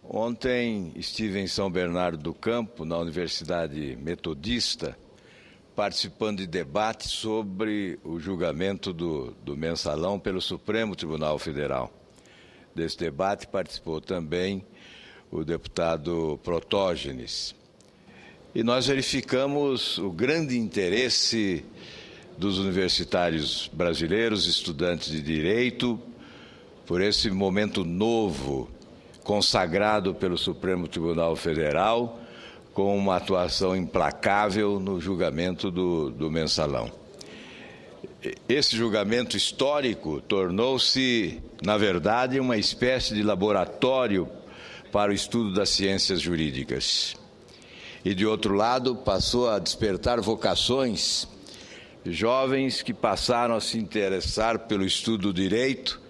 Ontem estive em São Bernardo do Campo, na Universidade Metodista, participando de debate sobre o julgamento do Mensalão pelo Supremo Tribunal Federal. Desse debate participou também o deputado Protógenes. E nós verificamos o grande interesse dos universitários brasileiros, estudantes de direito, por esse momento novo, consagrado pelo Supremo Tribunal Federal, com uma atuação implacável no julgamento do Mensalão. Esse julgamento histórico tornou-se, na verdade, uma espécie de laboratório para o estudo das ciências jurídicas. E, de outro lado, passou a despertar vocações, jovens que passaram a se interessar pelo estudo do direito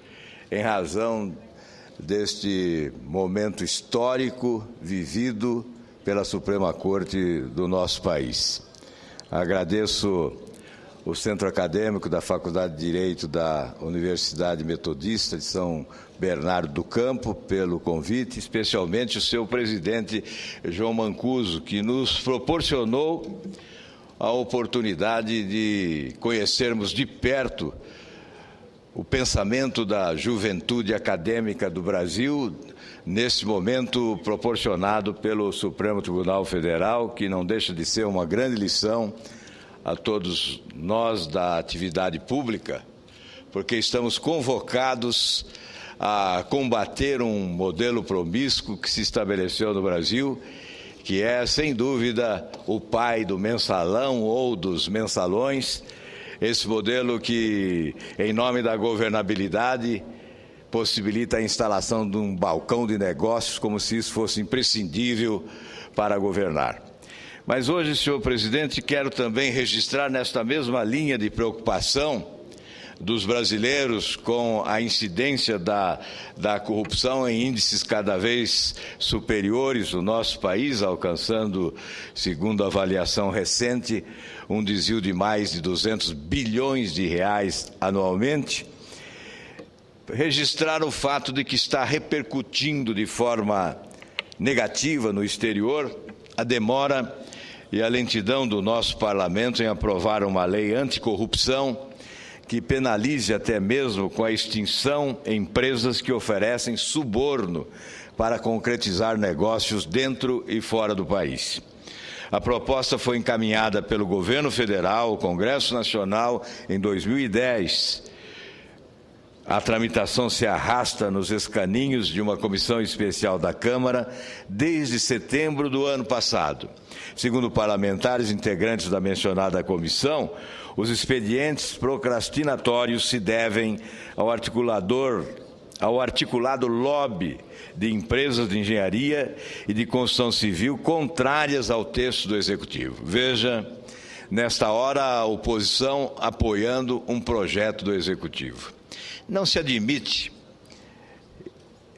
em razão deste momento histórico vivido pela Suprema Corte do nosso país. Agradeço o Centro Acadêmico da Faculdade de Direito da Universidade Metodista de São Bernardo do Campo pelo convite, especialmente o seu presidente João Mancuso, que nos proporcionou a oportunidade de conhecermos de perto o pensamento da juventude acadêmica do Brasil, nesse momento proporcionado pelo Supremo Tribunal Federal, que não deixa de ser uma grande lição a todos nós da atividade pública, porque estamos convocados a combater um modelo promíscuo que se estabeleceu no Brasil, que é, sem dúvida, o pai do mensalão ou dos mensalões, esse modelo que, em nome da governabilidade, possibilita a instalação de um balcão de negócios como se isso fosse imprescindível para governar. Mas hoje, senhor presidente, quero também registrar nesta mesma linha de preocupação dos brasileiros com a incidência da corrupção em índices cada vez superiores no nosso país, alcançando, segundo a avaliação recente, um desvio de mais de 200 bilhões de reais anualmente, registrar o fato de que está repercutindo de forma negativa no exterior a demora e a lentidão do nosso parlamento em aprovar uma lei anticorrupção que penalize até mesmo com a extinção empresas que oferecem suborno para concretizar negócios dentro e fora do país. A proposta foi encaminhada pelo governo federal ao Congresso Nacional em 2010. A tramitação se arrasta nos escaninhos de uma comissão especial da Câmara desde setembro do ano passado. Segundo parlamentares integrantes da mencionada comissão, os expedientes procrastinatórios se devem ao articulado lobby de empresas de engenharia e de construção civil contrárias ao texto do Executivo. Veja, nesta hora, a oposição apoiando um projeto do Executivo. Não se admite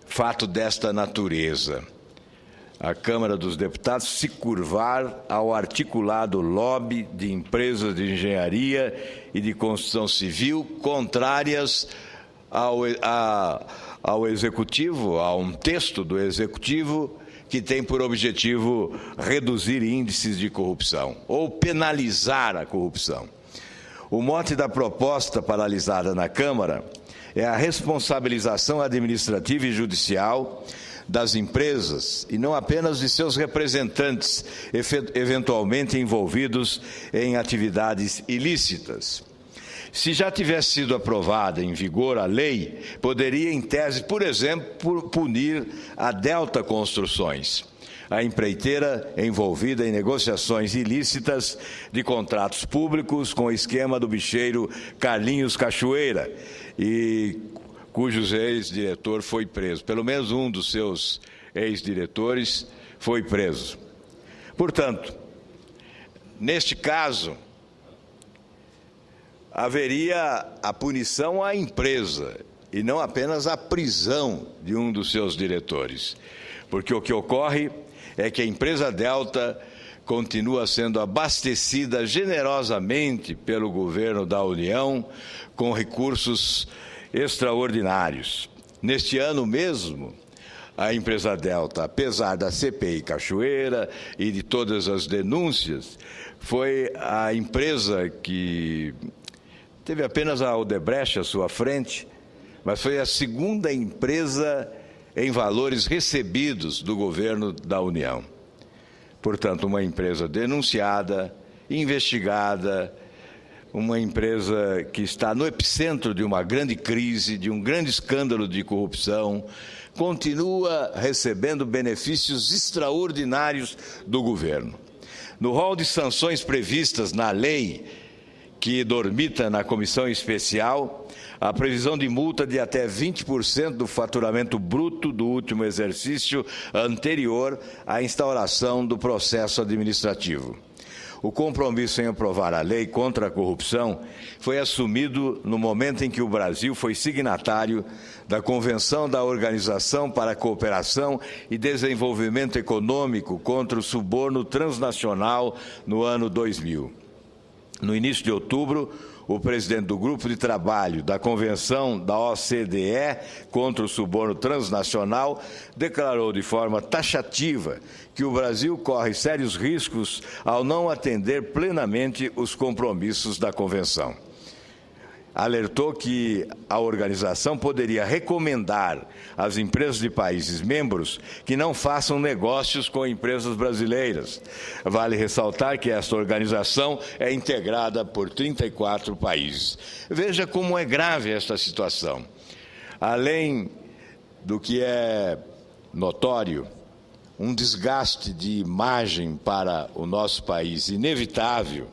fato desta natureza. A Câmara dos Deputados se curvar ao articulado lobby de empresas de engenharia e de construção civil contrárias ao Executivo, a um texto do Executivo que tem por objetivo reduzir índices de corrupção ou penalizar a corrupção. O mote da proposta paralisada na Câmara é a responsabilização administrativa e judicial das empresas e não apenas de seus representantes, eventualmente envolvidos em atividades ilícitas. Se já tivesse sido aprovada em vigor a lei, poderia, em tese, por exemplo, punir a Delta Construções, a empreiteira envolvida em negociações ilícitas de contratos públicos com o esquema do bicheiro Carlinhos Cachoeira, e cujo ex-diretor foi preso. Pelo menos um dos seus ex-diretores foi preso. Portanto, neste caso, haveria a punição à empresa e não apenas a prisão de um dos seus diretores. Porque o que ocorre é que a empresa Delta continua sendo abastecida generosamente pelo governo da União com recursos extraordinários. Neste ano mesmo, A empresa Delta, apesar da CPI Cachoeira e de todas as denúncias, foi a empresa que teve apenas a Odebrecht à sua frente, mas foi a segunda empresa em valores recebidos do governo da União. Portanto, uma empresa denunciada, investigada, uma empresa que está no epicentro de uma grande crise, de um grande escândalo de corrupção, continua recebendo benefícios extraordinários do governo. No rol de sanções previstas na lei que dormita na comissão especial, a previsão de multa de até 20% do faturamento bruto do último exercício anterior à instauração do processo administrativo. O compromisso em aprovar a lei contra a corrupção foi assumido no momento em que o Brasil foi signatário da Convenção da Organização para a Cooperação e Desenvolvimento Econômico contra o Suborno Transnacional no ano 2000. No início de outubro, o presidente do Grupo de Trabalho da Convenção da OCDE contra o Suborno Transnacional declarou de forma taxativa que o Brasil corre sérios riscos ao não atender plenamente os compromissos da Convenção. Alertou que a organização poderia recomendar às empresas de países membros que não façam negócios com empresas brasileiras. Vale ressaltar que esta organização é integrada por 34 países. Veja como é grave esta situação. Além do que é notório, um desgaste de imagem para o nosso país inevitável,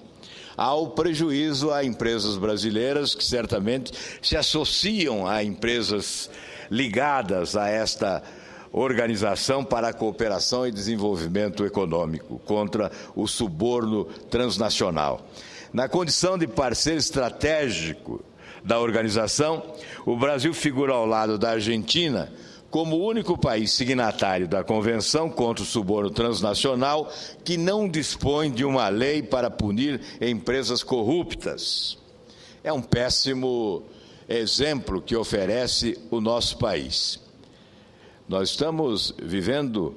há o prejuízo a empresas brasileiras que certamente se associam a empresas ligadas a esta Organização para a Cooperação e Desenvolvimento Econômico contra o suborno transnacional. Na condição de parceiro estratégico da organização, o Brasil figura ao lado da Argentina como o único país signatário da Convenção contra o Suborno Transnacional que não dispõe de uma lei para punir empresas corruptas. É um péssimo exemplo que oferece o nosso país. Nós estamos vivendo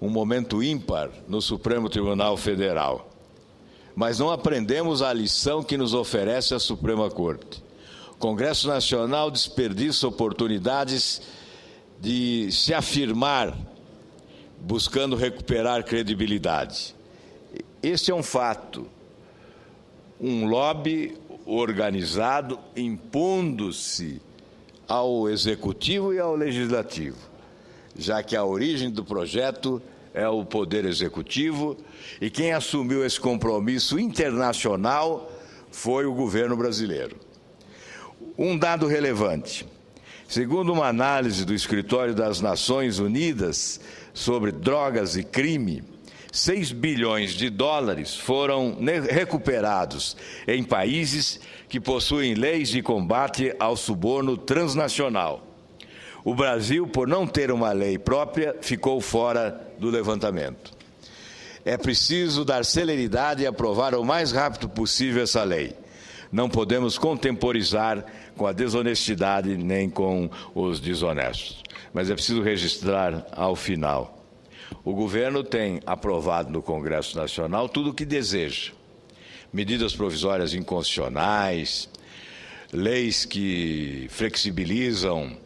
um momento ímpar no Supremo Tribunal Federal, mas não aprendemos a lição que nos oferece a Suprema Corte. O Congresso Nacional desperdiça oportunidades de se afirmar, buscando recuperar credibilidade. Este é um fato, um lobby organizado impondo-se ao Executivo e ao Legislativo, já que a origem do projeto é o Poder Executivo e quem assumiu esse compromisso internacional foi o governo brasileiro. Um dado relevante. Segundo uma análise do Escritório das Nações Unidas sobre drogas e crime, 6 bilhões de dólares foram recuperados em países que possuem leis de combate ao suborno transnacional. O Brasil, por não ter uma lei própria, ficou fora do levantamento. É preciso dar celeridade e aprovar o mais rápido possível essa lei. Não podemos contemporizar com a desonestidade nem com os desonestos. Mas é preciso registrar ao final. O governo tem aprovado no Congresso Nacional tudo o que deseja. Medidas provisórias inconstitucionais, leis que flexibilizam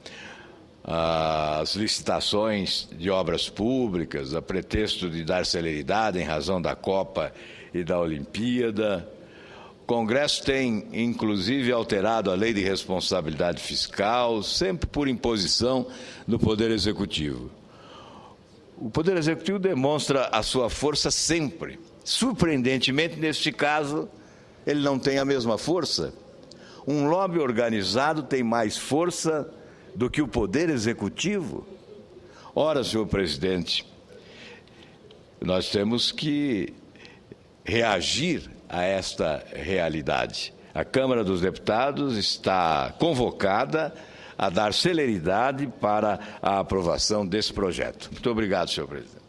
as licitações de obras públicas, a pretexto de dar celeridade em razão da Copa e da Olimpíada. O Congresso tem, inclusive, alterado a lei de responsabilidade fiscal, sempre por imposição do Poder Executivo. O Poder Executivo demonstra a sua força sempre. Surpreendentemente, neste caso, ele não tem a mesma força. Um lobby organizado tem mais força do que o Poder Executivo? Ora, senhor presidente, nós temos que reagir a esta realidade. A Câmara dos Deputados está convocada a dar celeridade para a aprovação desse projeto. Muito obrigado, senhor presidente.